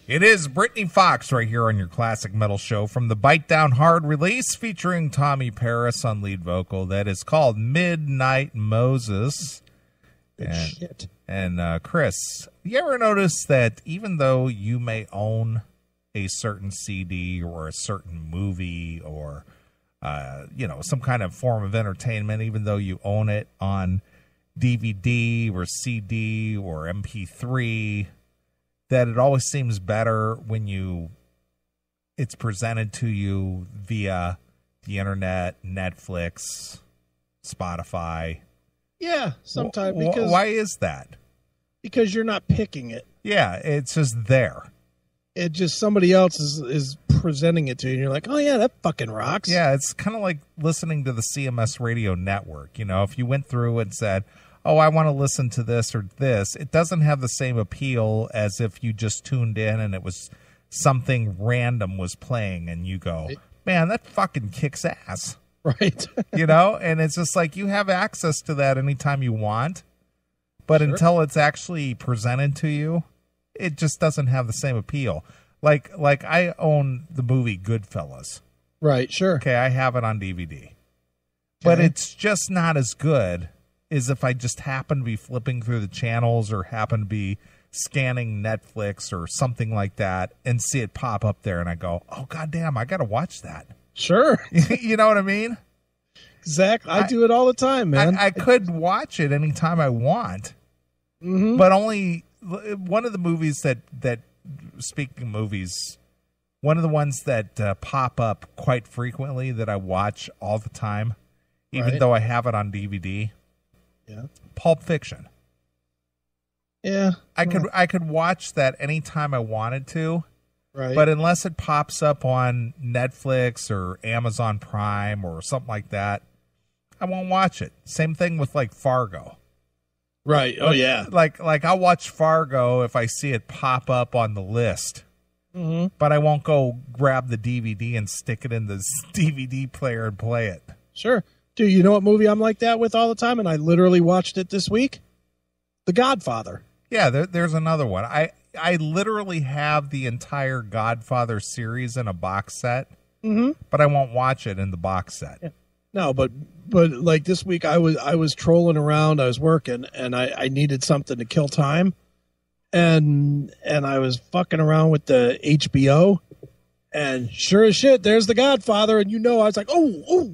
It is Brittany Fox right here on your Classic Metal Show from the Bite Down Hard release featuring Tommy Paris on lead vocal. That is called Midnight Moses. Shit. And Chris, you ever notice that even though you may own a certain CD or a certain movie or, some kind of form of entertainment, even though you own it on DVD or CD or MP3, that it always seems better when it's presented to you via the internet, Netflix, Spotify. Yeah, sometimes. Because why is that? Because you're not picking it. Yeah, it's just there. It just somebody else is presenting it to you, and you're like, oh yeah, that fucking rocks. Yeah, it's kind of like listening to the CMS radio network. You know, if you went through and said, oh, I want to listen to this or this, it doesn't have the same appeal as if you just tuned in and it was something random was playing and you go, man, that fucking kicks ass. Right. And it's just like you have access to that anytime you want, but until it's actually presented to you, it just doesn't have the same appeal. Like I own the movie Goodfellas. Right, sure. Okay, I have it on DVD. But it's just not as good as if I just happen to be flipping through the channels or happen to be scanning Netflix or something like that and see it pop up there and I go, oh, goddamn, I got to watch that. Sure. You know what I mean? Exactly. I do it all the time, man. I could watch it anytime I want, but only one of the movies that speaking of movies, one of the ones that pop up quite frequently that I watch all the time, even though I have it on DVD. Yeah. Pulp Fiction. Yeah. I could watch that anytime I wanted to. Right. But unless it pops up on Netflix or Amazon Prime or something like that, I won't watch it. Same thing with like Fargo. Right. Oh yeah. Like I'll watch Fargo if I see it pop up on the list. But I won't go grab the DVD and stick it in the DVD player and play it. Sure. Dude, you know what movie I'm like that with all the time? And I literally watched it this week? The Godfather. Yeah, there's another one. I literally have the entire Godfather series in a box set, but I won't watch it in the box set. Yeah. No, but like this week I was trolling around, I was working, and I needed something to kill time, and I was fucking around with the HBO, and sure as shit, there's the Godfather, and I was like, oh,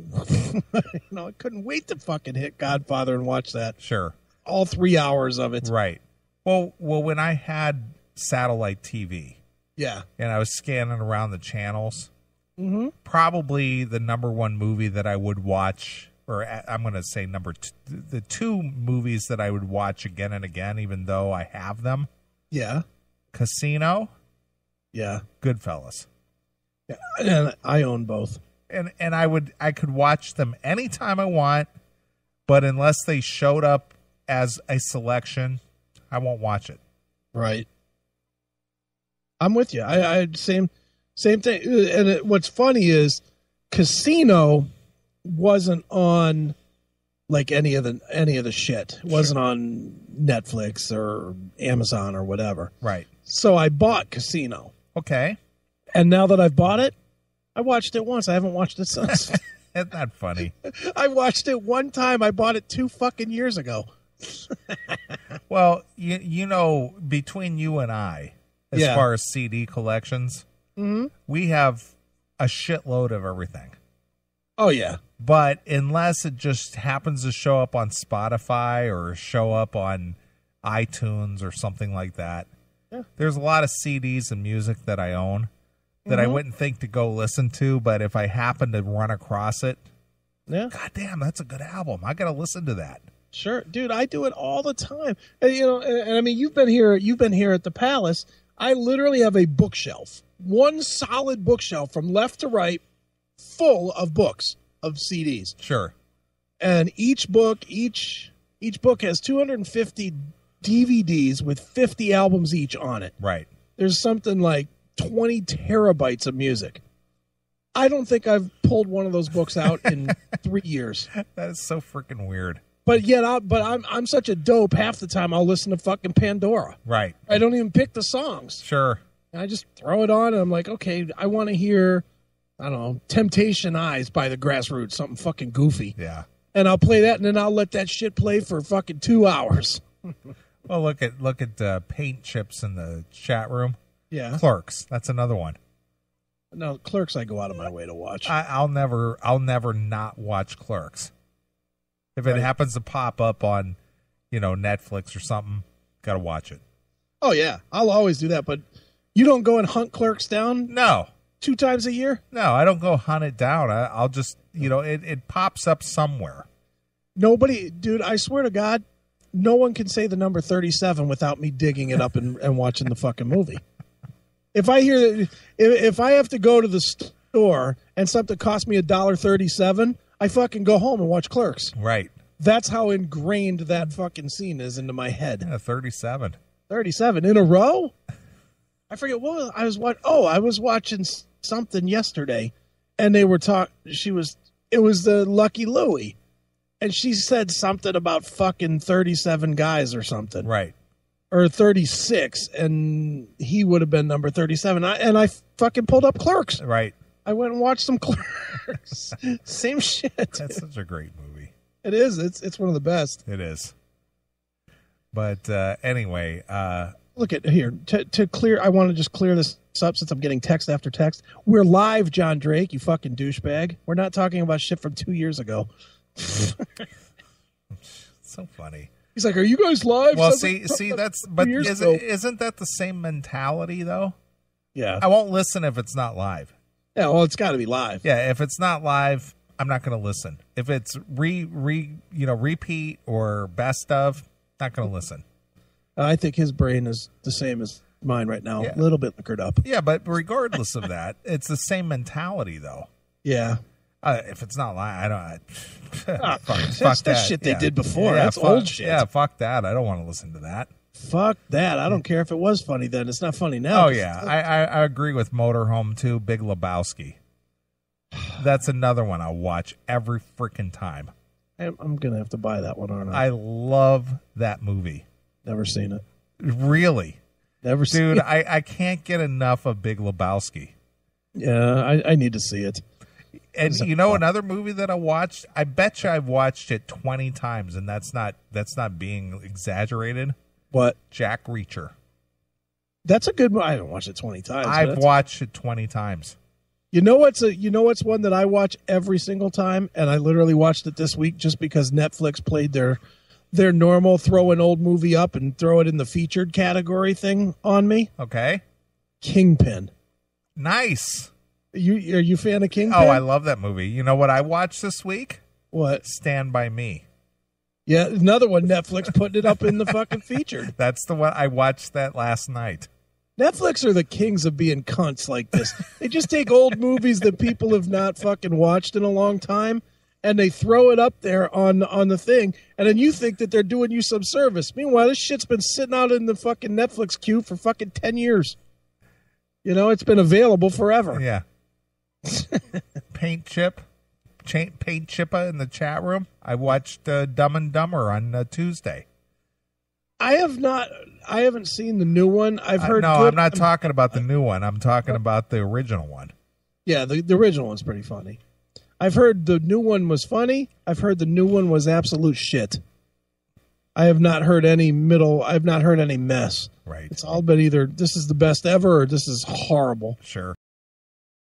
I couldn't wait to fucking hit Godfather and watch that. Sure, all 3 hours of it. Right. Well, when I had satellite TV, yeah, and I was scanning around the channels, probably the number one movie that I would watch, or I'm going to say number two, the two movies that I would watch again and again, even though I have them. Yeah. Casino. Yeah. Goodfellas. Yeah, and I own both. And I could watch them anytime I want, but unless they showed up as a selection, I won't watch it. Right. I'm with you. I same thing. And what's funny is Casino wasn't on like any of the shit. It wasn't on Netflix or Amazon or whatever. Right. So I bought Casino. Okay. And now that I've bought it, I watched it once. I haven't watched it since. Isn't that funny? I watched it one time. I bought it 2 fucking years ago. Well, between you and I, as far as CD collections, we have a shitload of everything. Oh, yeah. But unless it just happens to show up on Spotify or show up on iTunes or something like that, there's a lot of CDs and music that I own that I wouldn't think to go listen to, but if I happen to run across it, God damn, that's a good album. I got to listen to that. Sure, dude, I do it all the time. And, and I mean, you've been here at the Palace. I literally have a bookshelf, one solid bookshelf from left to right, full of books of CDs. Sure. And each book has 250 DVDs with 50 albums each on it. Right. There's something like 20 terabytes of music. I don't think I've pulled one of those books out in 3 years. That is so freaking weird. But yet, I'm such a dope. Half the time, I'll listen to fucking Pandora. Right. I don't even pick the songs. Sure. And I just throw it on, and I'm like, okay, I want to hear, I don't know, Temptation Eyes by the Grassroots, something fucking goofy. Yeah. And I'll play that, and then I'll let that shit play for fucking 2 hours. Well, look at paint chips in the chat room. Yeah. Clerks. That's another one. No, Clerks I go out of my way to watch. I'll never not watch Clerks. If it happens to pop up on, Netflix or something, gotta watch it. Oh, yeah. I'll always do that, but you don't go and hunt Clerks down? No. 2 times a year? No, I don't go hunt it down. I'll just, it pops up somewhere. Nobody, dude, I swear to God, no one can say the number 37 without me digging it up and watching the fucking movie. If I hear, if I have to go to the store and something costs me $1.37, I fucking go home and watch Clerks. Right. That's how ingrained that fucking scene is into my head. Yeah, 37. 37 in a row? I forget what I was watching. Oh, I was watching something yesterday, and they were talking. It was the Lucky Louie, and she said something about fucking 37 guys or something. Right. Or 36, and he would have been number 37. I fucking pulled up Clerks. Right. I went and watched some Clerks. Same shit. That's such a great movie. It is. It's one of the best. It is. But anyway, look at here to clear. I want to just clear this up since I'm getting text after text. We're live, John Drake. You fucking douchebag. We're not talking about shit from 2 years ago. So funny. He's like, "Are you guys live?" Well, see, that's but isn't that the same mentality though? Yeah. I won't listen if it's not live. Yeah, well, it's got to be live. Yeah, if it's not live, I'm not going to listen. If it's repeat or best of, not going to listen. I think his brain is the same as mine right now. Yeah. A little bit liquored up. Yeah, but regardless of that, it's the same mentality though. Yeah. If it's not live, I don't. Fuck that shit they did before. That's old shit. Yeah, fuck that. I don't want to listen to that. Fuck that. I don't care if it was funny then. It's not funny now. Oh, yeah. I agree with Motorhome, too. Big Lebowski. That's another one I'll watch every freaking time. I'm going to have to buy that one, aren't I? I love that movie. Never seen it. Really? Never seen it. Dude, I can't get enough of Big Lebowski. Yeah, I need to see it. And another movie that I watched, I bet you I've watched it 20 times, and that's not being exaggerated. What? Jack Reacher. That's a good movie. I haven't watched it 20 times. I've watched it 20 times. You know what's one that I watch every single time, and I literally watched it this week just because Netflix played their normal throw an old movie up and throw it in the featured category thing on me. Okay. Kingpin. Nice. Are you a fan of Kingpin? Oh, I love that movie. You know what I watched this week? What? Stand By Me. Yeah, another one. Netflix putting it up in the fucking featured. That's the one. I watched that last night. Netflix are the kings of being cunts like this. They just take old movies that people have not fucking watched in a long time, and they throw it up there on the thing, and then you think that they're doing you some service. Meanwhile, this shit's been sitting out in the fucking Netflix queue for fucking 10 years. It's been available forever. Yeah. Paint Chippa in the chat room. I watched Dumb and Dumber on Tuesday. I haven't seen the new one. I've heard. No, I'm not talking about the new one. I'm talking about the original one. Yeah, the original one's pretty funny. I've heard the new one was funny. I've heard the new one was absolute shit. I have not heard any middle. I've not heard any mess. Right. It's all been either this is the best ever or this is horrible. Sure.